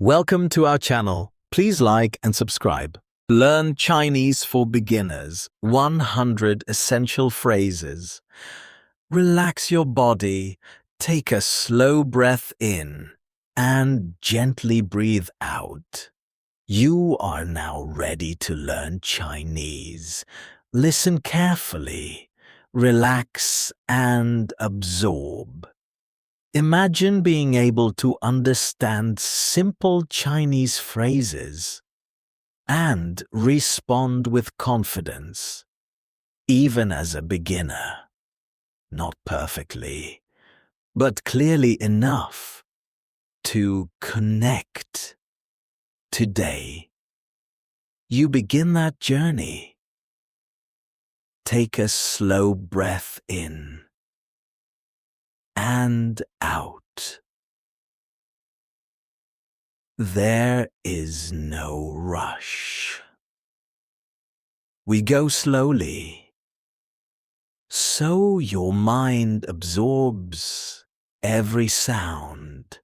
Welcome to our channel. Please like and subscribe. Learn Chinese for beginners. 100 essential phrases. Relax your body. Take a slow breath in and gently breathe out. You are now ready to learn Chinese. Listen carefully. Relax and absorb. Imagine being able to understand simple Chinese phrases and respond with confidence, even as a beginner. Not perfectly, but clearly enough to connect. Today, you begin that journey. Take a slow breath in and out. There is no rush. We go slowly, so your mind absorbs every sound,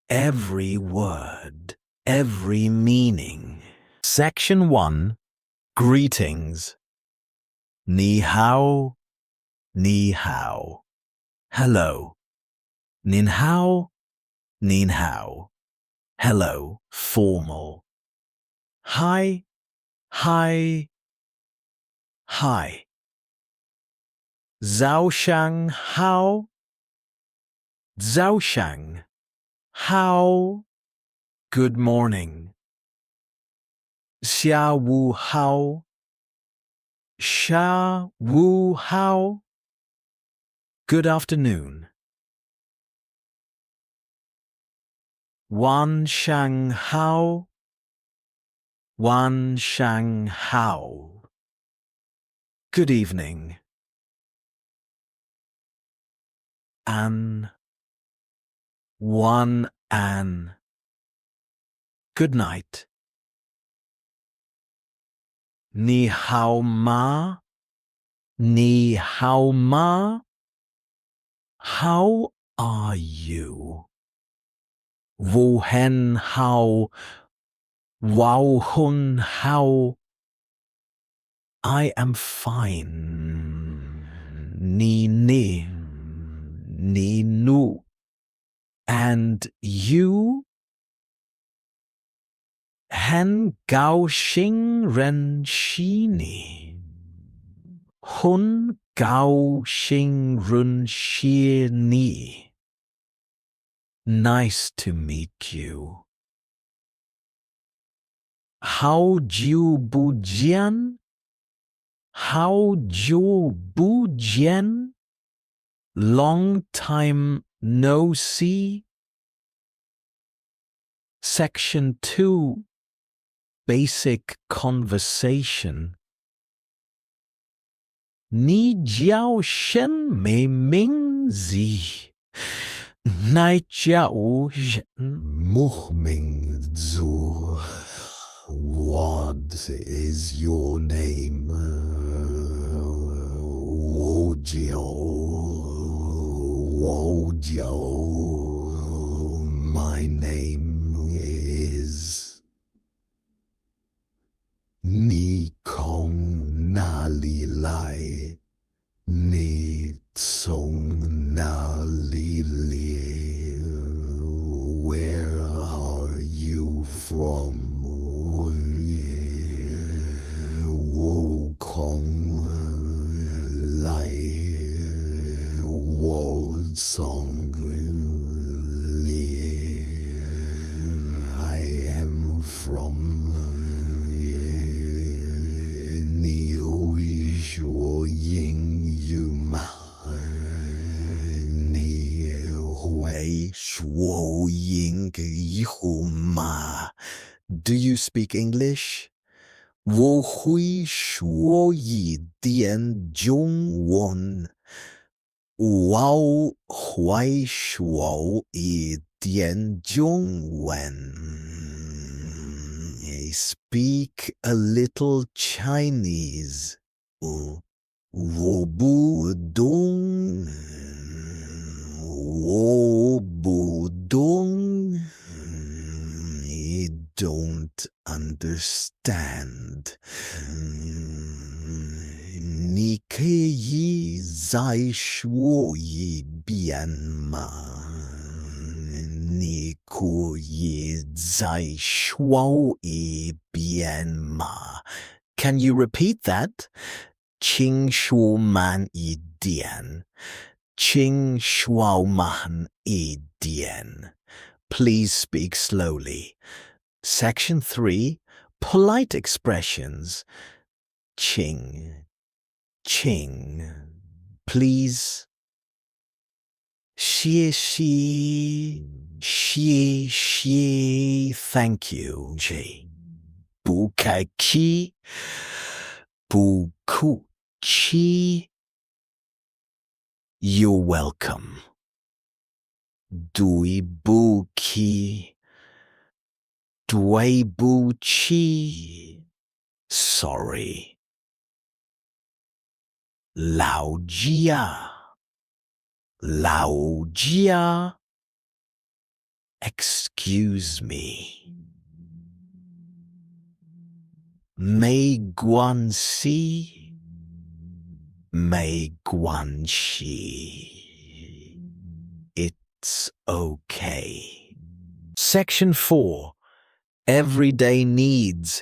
every word, every meaning. Section 1. Greetings. Ni hao, ni hao. Hello. Nin hao, nin hao. Hello, formal. Hi, hi, hi. Zhao shang hao, zhao shang. How? Good morning. Xia wu hao, sha wu hao. Good afternoon. Wan shang hao, wan shang hao. Good evening. An, wan an. Good night. Ni hao ma, ni hao ma. How are you? Wo hen hao, wow hun hao. I am fine. Ni ni, ni nu. And you? Hen gao xing ren shi ni. Hun gao xing run shi ni. Nice to meet you. Hao jiu bu jian? Hao jiu bu jian? Long time no see? Section 2. Basic conversation. Ni jiao shen mei ming zi. Nai jiao shen Much Ming Zu. What is your name? Wo Jiao. Wo Jiao. My name is Ni Kong Na Li Lai. Ni Tsong Na Li Li. Where are you from? Wo Kong Lai. Wo Song Li. I am from Ni Hui Shuo Ying Yu Ma. Ni Hui Shuo Ying Yu Ma. Do you speak English? 我会说一点中文。我会说一点中文。I speak a little Chinese. 我不懂。我不懂。don't understand. 你可以再说一遍吗？你可以再说一遍吗？ Can you repeat that? 请说慢一点。请说慢一点。Please speak slowly. Section 3. Polite expressions. Ching. Ching. Please. 谢谢。谢谢. Thank you. J. 不客气。不客气. You're welcome. 对不起。对不起。Sorry. 老家。老家. Excuse me. 没关系。没关系. It's okay. Section 4. Everyday needs.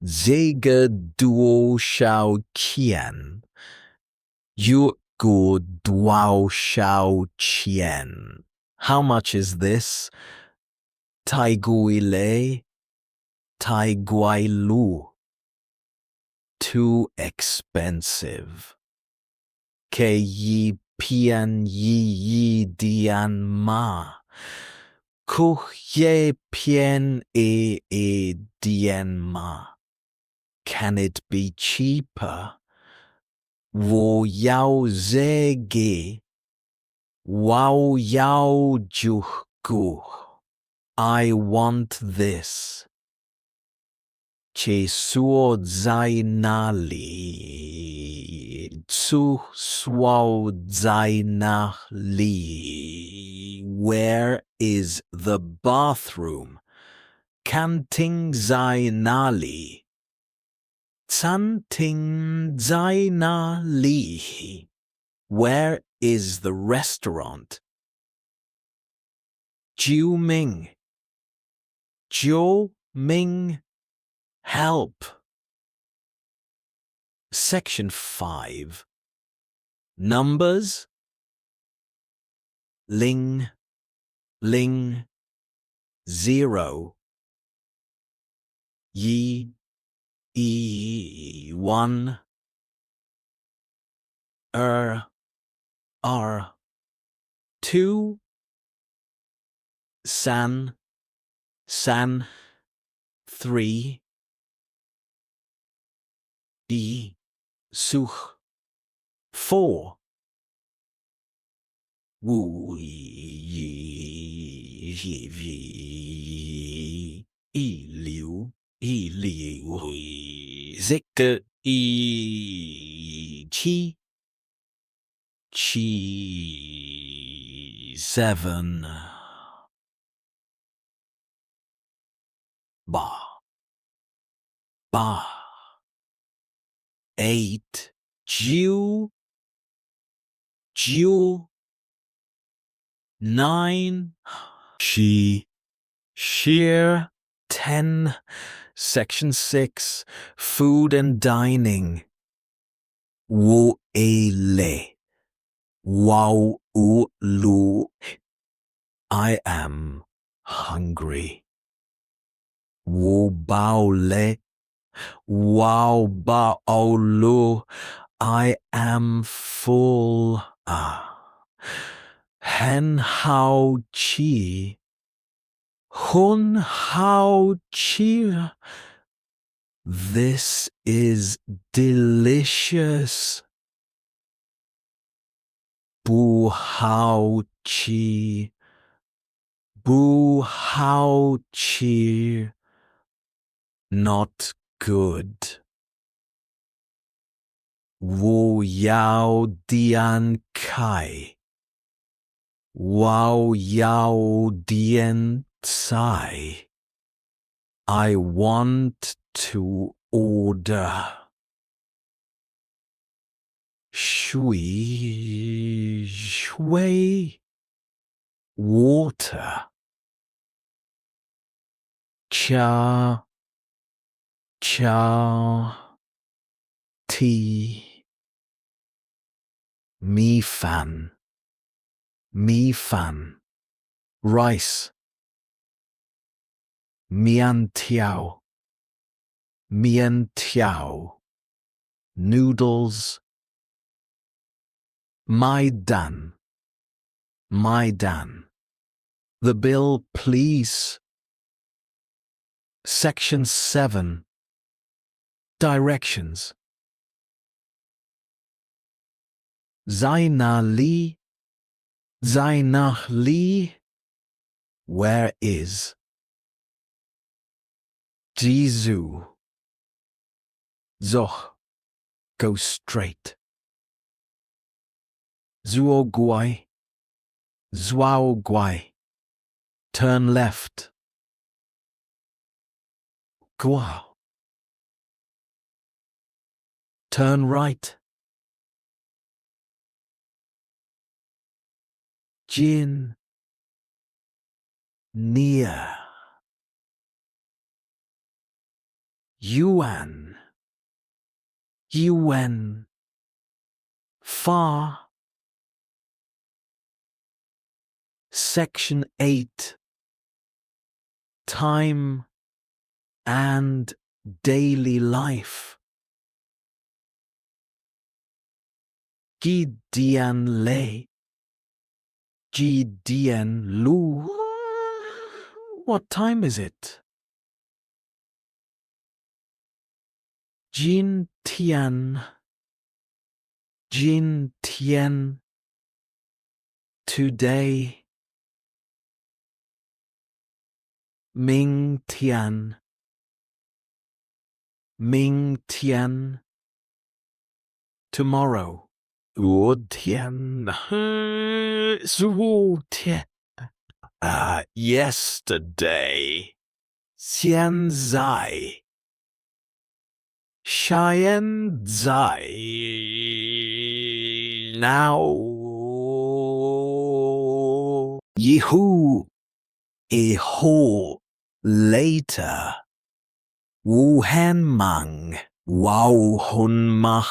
这个多少钱？这个多少钱？ How much is this? 太贵了。太贵了。Too expensive. 可以便宜一点吗？可以便宜一点吗？ Can it be cheaper? 我要这个。我要这个。I want this. 厕所在哪里？厕所在哪里？ Where is the bathroom? 餐厅在哪里？餐厅在哪里？ Where is the restaurant? 救命！救命！ Help! Section 5. Numbers. Ling, ling, 0. Yi, 1. R, 2. San, 3. Di, 4. Wu, 6. 7. Ba. 8. Jew. 9. Sheer. 10. Section 6. Food and dining. Wo ele. Wow lu. I am hungry. Wo bao le. Wow bao lu. I am full. Hen hao chi. Hun hao chi. This is delicious. Bu hao chi. Bu hao chi. Not good. Wu yao dian kai. Wow yao dian cai. I want to order shui water, cha tea, mi fan, rice, mian tiao, noodles, Maidan. The bill, please. Section 7. Directions. Zainach Li. Where is? Jizu. Zoch. Go straight. Zuoguai. Turn left. Gua. Turn right. Jin. Near. Yuan. Far. Section 8. Time and daily life. Gidian Lu. What time is it? Jin Tian. Today. Ming Tian. Tomorrow. Tian. Yesterday. 现在 现在 now 以后 later 我很忙 忙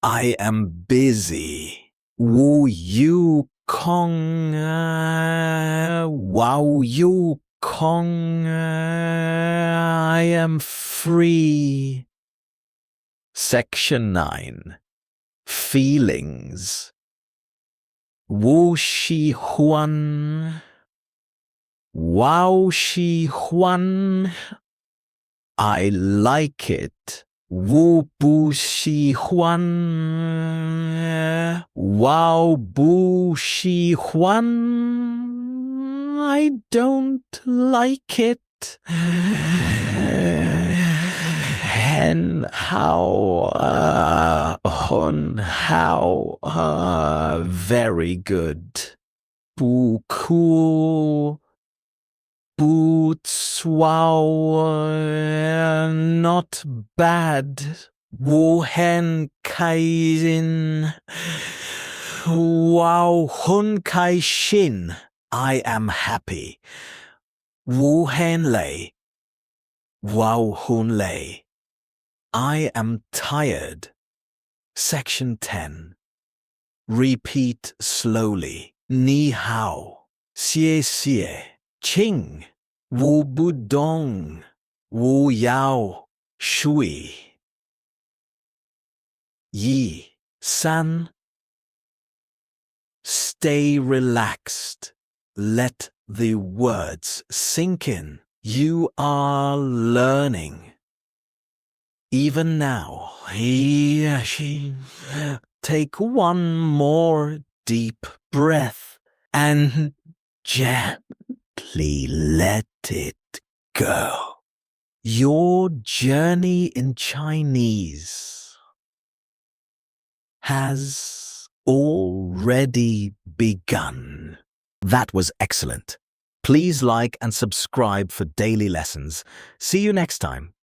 I am busy 我有空 I am free. Section 9. Feelings. 我喜欢 I like it. 我不喜欢 I don't like it. And how very good. 不酷 not bad. 我很开心 很开心 I am happy. 我很累 很累 I am tired. Section 10. Repeat slowly. 你好谢谢 Ching. 我不懂我要睡 3. Stay relaxed. Let the words sink in. You are learning. Even now, take one more deep breath and gently let it go. Your journey in Chinese has already begun. That was excellent. Please like and subscribe for daily lessons. See you next time.